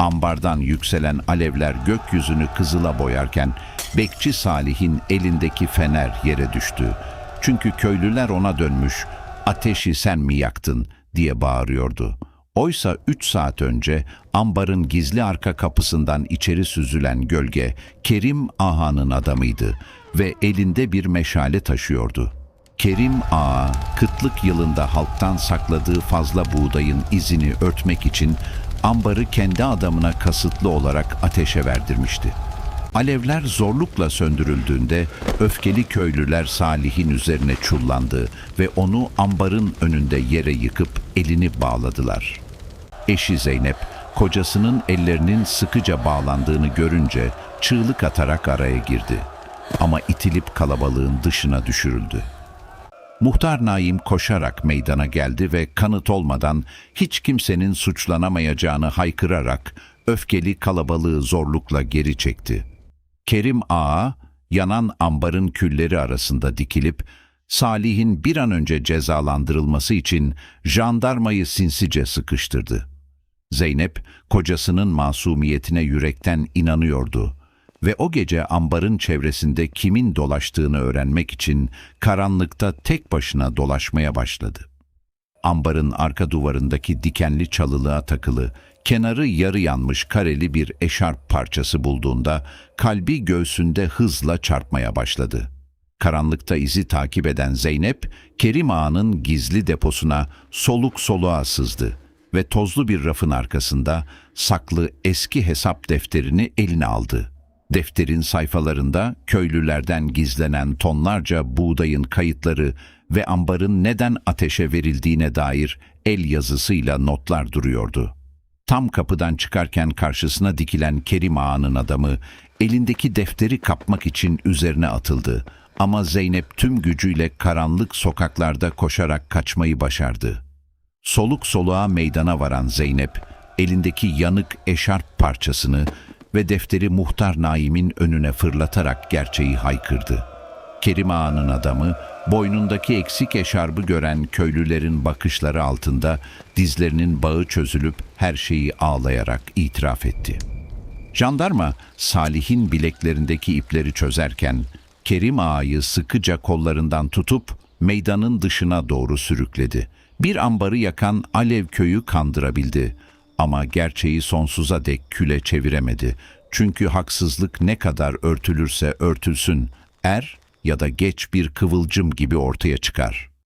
Ambardan yükselen alevler gökyüzünü kızıla boyarken bekçi Salih'in elindeki fener yere düştü. Çünkü köylüler ona dönmüş, "Ateşi sen mi yaktın?" diye bağırıyordu. Oysa 3 saat önce ambarın gizli arka kapısından içeri süzülen gölge Kerim Ağa'nın adamıydı ve elinde bir meşale taşıyordu. Kerim Ağa, kıtlık yılında halktan sakladığı fazla buğdayın izini örtmek için ambarı kendi adamına kasıtlı olarak ateşe verdirmişti. Alevler zorlukla söndürüldüğünde öfkeli köylüler Salih'in üzerine çullandı ve onu ambarın önünde yere yıkıp elini bağladılar. Eşi Zeynep, kocasının ellerinin sıkıca bağlandığını görünce çığlık atarak araya girdi. Ama itilip kalabalığın dışına düşürüldü. Muhtar Naim koşarak meydana geldi ve kanıt olmadan hiç kimsenin suçlanamayacağını haykırarak öfkeli kalabalığı zorlukla geri çekti. Kerim Ağa, yanan ambarın külleri arasında dikilip Salih'in bir an önce cezalandırılması için jandarmayı sinsice sıkıştırdı. Zeynep, kocasının masumiyetine yürekten inanıyordu ve o gece ambarın çevresinde kimin dolaştığını öğrenmek için karanlıkta tek başına dolaşmaya başladı. Ambarın arka duvarındaki dikenli çalılığa takılı, kenarı yarı yanmış kareli bir eşarp parçası bulduğunda kalbi göğsünde hızla çarpmaya başladı. Karanlıkta izi takip eden Zeynep, Kerim Ağa'nın gizli deposuna soluk soluğa sızdı ve tozlu bir rafın arkasında saklı eski hesap defterini eline aldı. Defterin sayfalarında köylülerden gizlenen tonlarca buğdayın kayıtları ve ambarın neden ateşe verildiğine dair el yazısıyla notlar duruyordu. Tam kapıdan çıkarken karşısına dikilen Kerim Ağa'nın adamı elindeki defteri kapmak için üzerine atıldı. Ama Zeynep tüm gücüyle karanlık sokaklarda koşarak kaçmayı başardı. Soluk soluğa meydana varan Zeynep, elindeki yanık eşarp parçasını ve defteri Muhtar Naim'in önüne fırlatarak gerçeği haykırdı. Kerim Ağa'nın adamı, boynundaki eksik eşarbı gören köylülerin bakışları altında dizlerinin bağı çözülüp her şeyi ağlayarak itiraf etti. Jandarma, Salih'in bileklerindeki ipleri çözerken, Kerim Ağa'yı sıkıca kollarından tutup meydanın dışına doğru sürükledi. Bir ambarı yakan alev köyü kandırabildi. Ama gerçeği sonsuza dek küle çeviremedi. Çünkü haksızlık ne kadar örtülürse örtülsün, er ya da geç bir kıvılcım gibi ortaya çıkar.